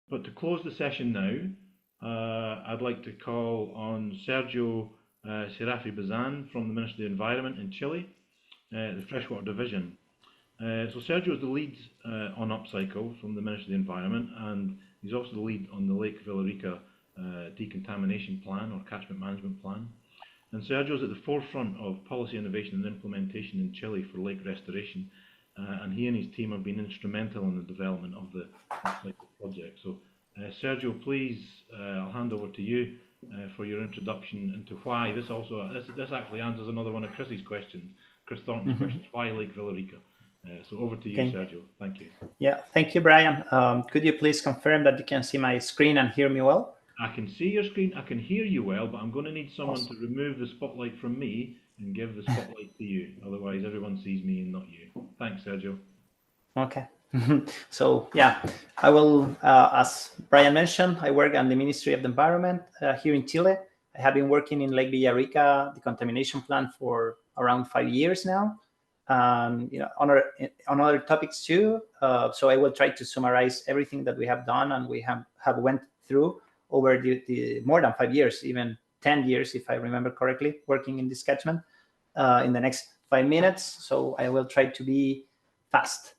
But to close the session now, I'd like to call on Sergio Sairafi Bazán from the Ministry of the Environment in Chile, the Freshwater Division. So Sergio is the lead on uPcycle from the Ministry of the Environment, and he's also the lead on the Lake Villarrica decontamination plan or catchment management plan. And Sergio is at the forefront of policy innovation and implementation in Chile for lake restoration, and he and his team have been instrumental in the development of the uPcycle project. So Sergio, please, I'll hand over to you for your introduction into why this actually answers another one of Chris's questions, Chris Thornton's questions, why Lake Villarrica? So over to you, Okay. Sergio. Thank you. Yeah, thank you, Brian. Could you please confirm that you can see my screen and hear me well? I can see your screen, I can hear you well, but I'm going to need someone Awesome. to remove the spotlight from me and give the spotlight to you. Otherwise, everyone sees me and not you. Thanks, Sergio. Okay. So yeah, I will, as Brian mentioned, I work on the Ministry of the Environment here in Chile. I have been working in Lake Villarrica decontamination plant for around 5 years now. On other topics too. So I will try to summarize everything that we have done and we have went through over the more than 5 years, even 10 years, if I remember correctly, working in this catchment in the next 5 minutes. So I will try to be fast.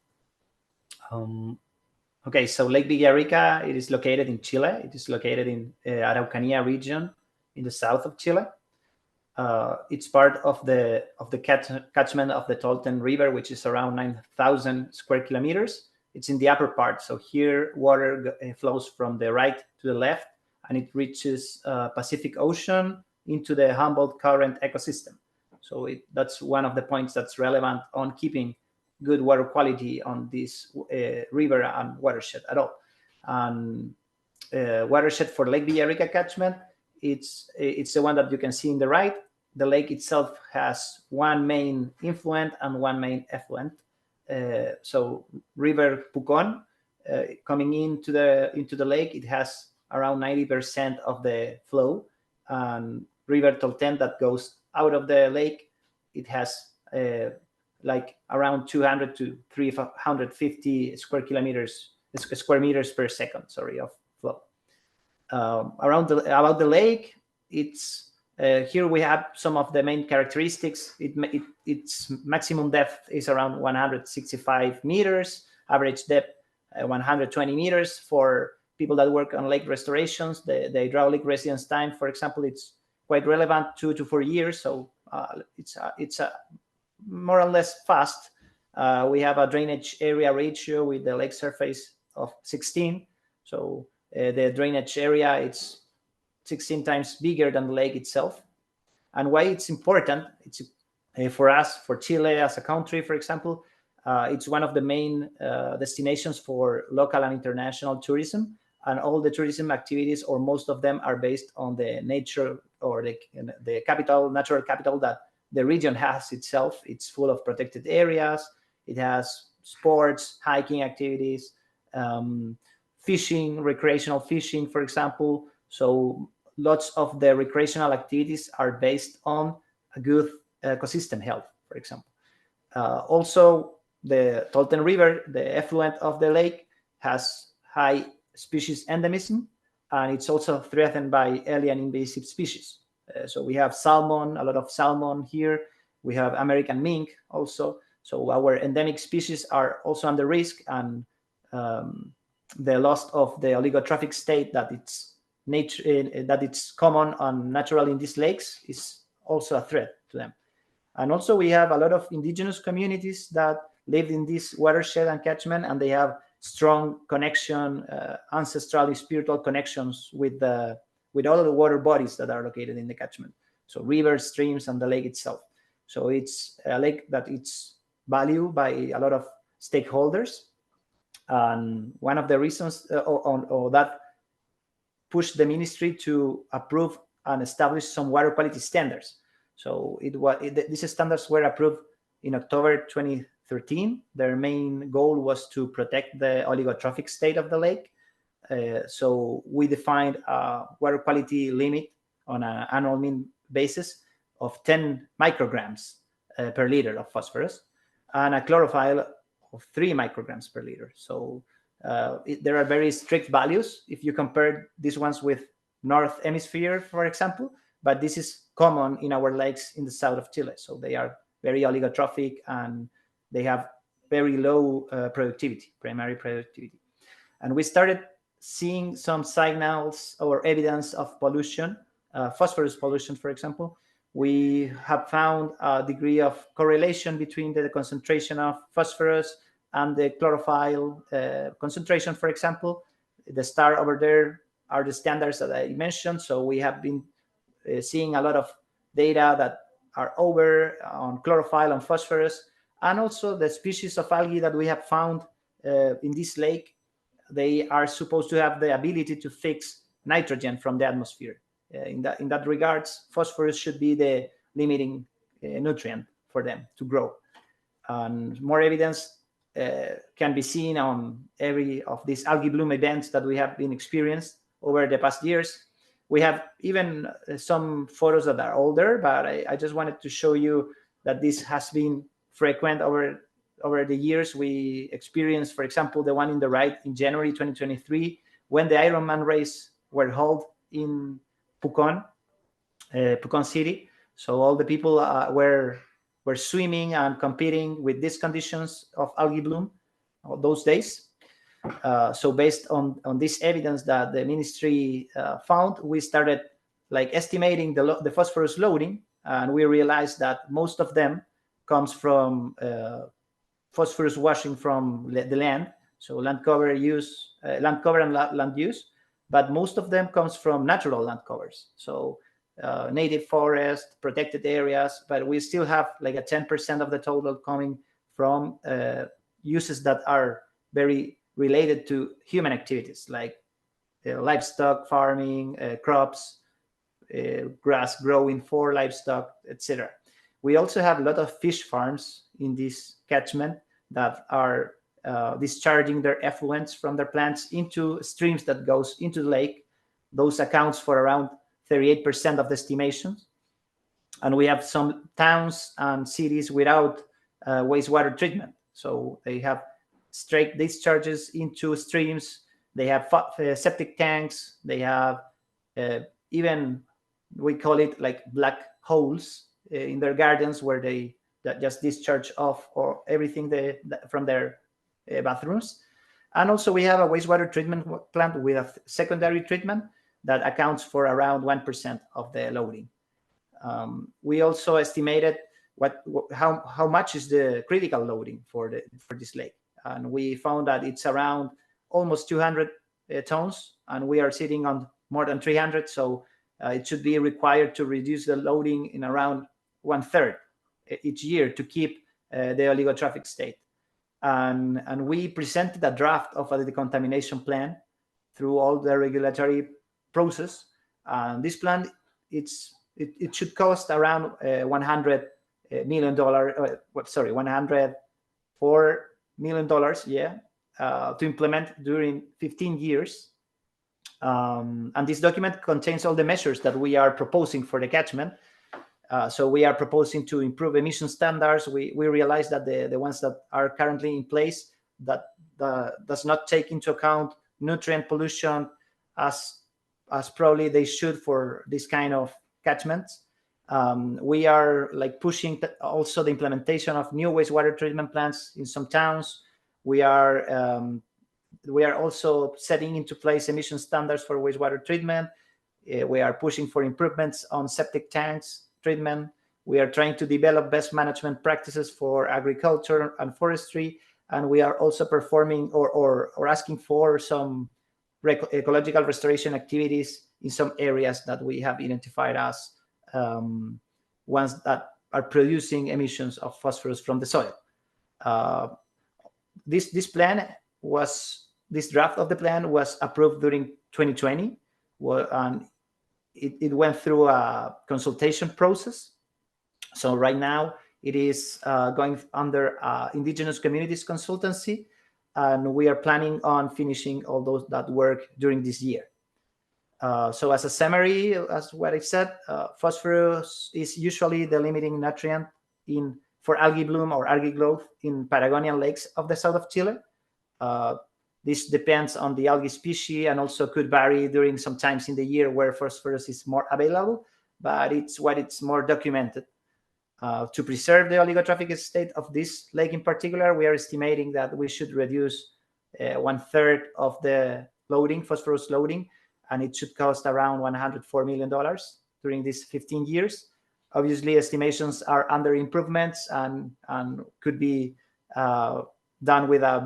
Okay, so Lake Villarrica, it is located in Chile. It is located in Araucanía region in the south of Chile. It's part of the catchment of the Tolten River, which is around 9,000 square kilometers. It's in the upper part. So here water flows from the right to the left, and it reaches Pacific Ocean into the Humboldt Current ecosystem. So that's one of the points that's relevant on keeping good water quality on this river and watershed at all. And watershed for Lake Villarrica catchment, it's the one that you can see in the right. The lake itself has one main influent and one main effluent. So River Pucón, coming into the lake, it has around 90% of the flow. And River Tolten that goes out of the lake, it has like around 200 to 350 square meters per second, of flow. About the lake, it's here we have some of the main characteristics. Its maximum depth is around 165 meters, average depth 120 meters. For people that work on lake restorations, the hydraulic residence time, for example, it's quite relevant, 2 to 4 years. So it's more or less fast. We have a drainage area ratio with the lake surface of 16. So the drainage area, it's 16 times bigger than the lake itself. And why it's important, it's for us, for Chile as a country, for example, it's one of the main destinations for local and international tourism. And all the tourism activities, or most of them, are based on the nature or the natural capital that the region has itself. It's full of protected areas. It has sports, hiking activities, fishing, recreational fishing, for example. So lots of the recreational activities are based on a good ecosystem health, for example. Also, the Tolten River, the effluent of the lake, has high species endemism, and it's also threatened by alien invasive species. So we have salmon, a lot of salmon here. We have American mink also. So our endemic species are also under risk, and the loss of the oligotrophic state that it's common and natural in these lakes is also a threat to them. And also we have a lot of indigenous communities that live in this watershed and catchment, and they have strong connection, ancestral spiritual connections with all the water bodies that are located in the catchment. So rivers, streams, and the lake itself. So it's a lake that it's valued by a lot of stakeholders. And one of the reasons that pushed the ministry to approve and establish some water quality standards. So these standards were approved in October 2013. Their main goal was to protect the oligotrophic state of the lake. So we defined a water quality limit on an annual mean basis of 10 micrograms per liter of phosphorus, and a chlorophyll of 3 micrograms per liter. So There are very strict values if you compare these ones with North Hemisphere, for example, but this is common in our lakes in the south of Chile. So they are very oligotrophic and they have very low productivity, primary productivity. And we started seeing some signals or evidence of pollution, phosphorus pollution, for example. We have found a degree of correlation between the concentration of phosphorus and the chlorophyll concentration, for example. The star over there are the standards that I mentioned. So we have been seeing a lot of data that are over on chlorophyll and phosphorus, and also the species of algae that we have found in this lake. They are supposed to have the ability to fix nitrogen from the atmosphere. In that regards, phosphorus should be the limiting nutrient for them to grow. And more evidence can be seen on every of these algae bloom events that we have been experienced over the past years. We have even some photos that are older, but I just wanted to show you that this has been frequent over the years. We experienced, for example, the one in the right in January 2023, when the Ironman race were held in Pucón City. So all the people were swimming and competing with these conditions of algae bloom those days. So based on this evidence that the ministry found, we started like estimating the phosphorus loading, and we realized that most of them comes from phosphorus washing from the land, so land cover and land use, but most of them comes from natural land covers, so native forest, protected areas, but we still have like a 10% of the total coming from uses that are very related to human activities, like livestock farming, crops, grass growing for livestock, etc. We also have a lot of fish farms in this catchment that are discharging their effluents from their plants into streams that goes into the lake. Those accounts for around 38% of the estimations. And we have some towns and cities without wastewater treatment. So they have straight discharges into streams. They have septic tanks. They have even, we call it like black holes in their gardens where they just discharge off or everything from their bathrooms. And also we have a wastewater treatment plant with a secondary treatment that accounts for around 1% of the loading. We also estimated how much is the critical loading for this lake, and we found that it's around almost 200 tons, and we are sitting on more than 300. So it should be required to reduce the loading in around 1/3 each year to keep the oligotrophic state. And we presented a draft of a decontamination plan through all the regulatory process. And this plan, it should cost around $100 million. $104 million, to implement during 15 years. And this document contains all the measures that we are proposing for the catchment. So we are proposing to improve emission standards. We realize that the ones that are currently in place that does not take into account nutrient pollution as probably they should for this kind of catchments. We are like pushing also the implementation of new wastewater treatment plants in some towns. We are also setting into place emission standards for wastewater treatment. We are pushing for improvements on septic tanks treatment. We are trying to develop best management practices for agriculture and forestry, and we are also performing or asking for some ecological restoration activities in some areas that we have identified as ones that are producing emissions of phosphorus from the soil. This draft of the plan was approved during 2020, and it went through a consultation process. So right now it is going under indigenous communities consultancy, and we are planning on finishing all that work during this year. So as a summary, as what I said, phosphorus is usually the limiting nutrient for algae bloom or algae growth in Patagonian lakes of the south of Chile. This depends on the algae species and also could vary during some times in the year where phosphorus is more available, but it's more documented. To preserve the oligotrophic state of this lake in particular, we are estimating that we should reduce 1/3 of the loading, phosphorus loading, and it should cost around $104 million during these 15 years. Obviously, estimations are under improvements and could be done with a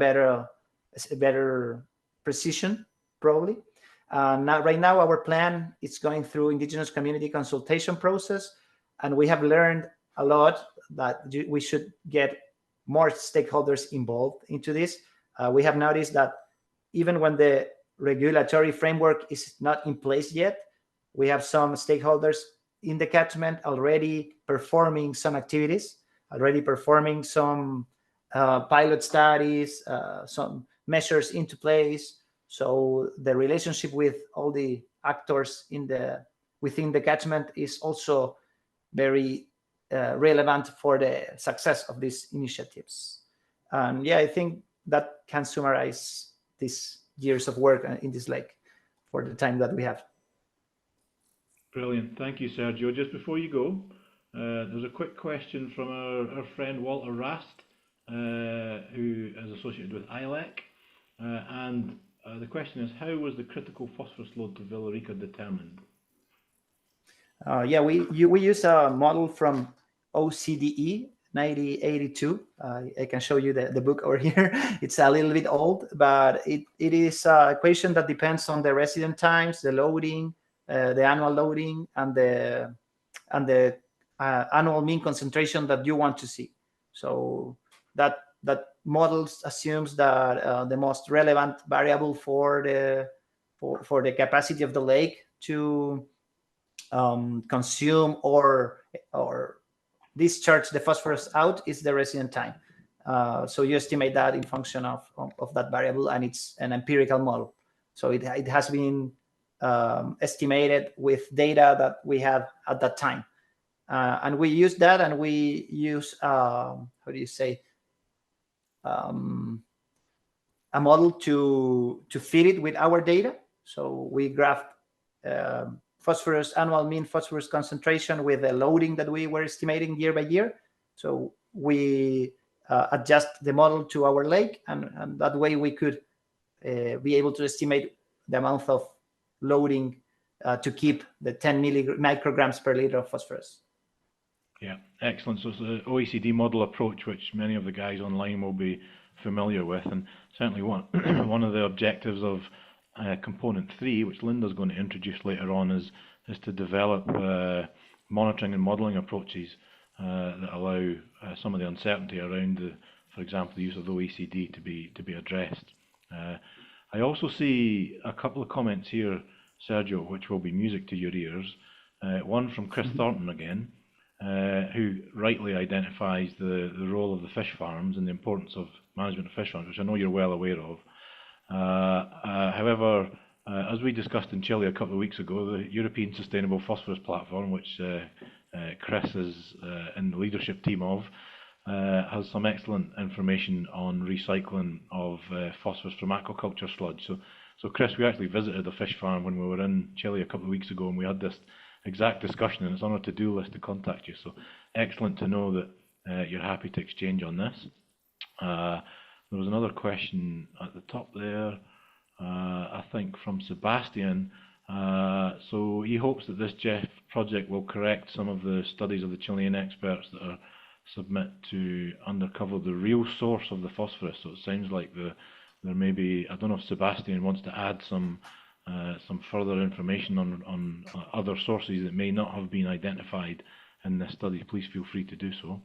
better precision, probably. Right now, our plan is going through indigenous community consultation process, and we have learned a lot that we should get more stakeholders involved into this. We have noticed that even when the regulatory framework is not in place yet, we have some stakeholders in the catchment already performing some activities, already performing some pilot studies, some measures into place. So the relationship with all the actors within the catchment is also very relevant for the success of these initiatives. And yeah, I think that can summarize these years of work in this lake for the time that we have. Brilliant. Thank you, Sergio. Just before you go, there's a quick question from our friend Walter Rast, who is associated with ILEC. And the question is, how was the critical phosphorus load to Villarica determined? Yeah, we use a model from OCDE 1982. I can show you the book over here. It's a little bit old, but it is an equation that depends on the resident times, the loading, the annual loading, and the annual mean concentration that you want to see. So that model assumes that the most relevant variable for the capacity of the lake to consume or discharge the phosphorus out is the resident time. So you estimate that in function of that variable, and it's an empirical model. So it has been estimated with data that we had at that time. And we use that, and we use, how do you say, a model to fit it with our data. So we graphed phosphorus, annual mean phosphorus concentration with the loading that we were estimating year by year. So we adjust the model to our lake, and that way we could be able to estimate the amount of loading to keep the 10 micrograms per liter of phosphorus. Yeah, excellent. So it's the OECD model approach, which many of the guys online will be familiar with, and certainly one of the objectives of component 3, which Linda's going to introduce later on, is to develop monitoring and modeling approaches that allow some of the uncertainty around for example, the use of the OECD to be addressed. I also see a couple of comments here, Sergio, which will be music to your ears. One from Chris Thornton again, who rightly identifies the role of the fish farms and the importance of management of fish farms, which I know you're well aware of. However, as we discussed in Chile a couple of weeks ago, the European Sustainable Phosphorus Platform, which Chris is in the leadership team of, has some excellent information on recycling of phosphorus from aquaculture sludge. So Chris, we actually visited a fish farm when we were in Chile a couple of weeks ago, and we had this exact discussion, and it's on our to-do list to contact you. So excellent to know that you're happy to exchange on this. There was another question at the top there, I think from Sebastian. So he hopes that this GEF project will correct some of the studies of the Chilean experts that are submit to uncover the real source of the phosphorus. So it sounds like there may be, I don't know if Sebastian wants to add some further information on other sources that may not have been identified in this study. Please feel free to do so.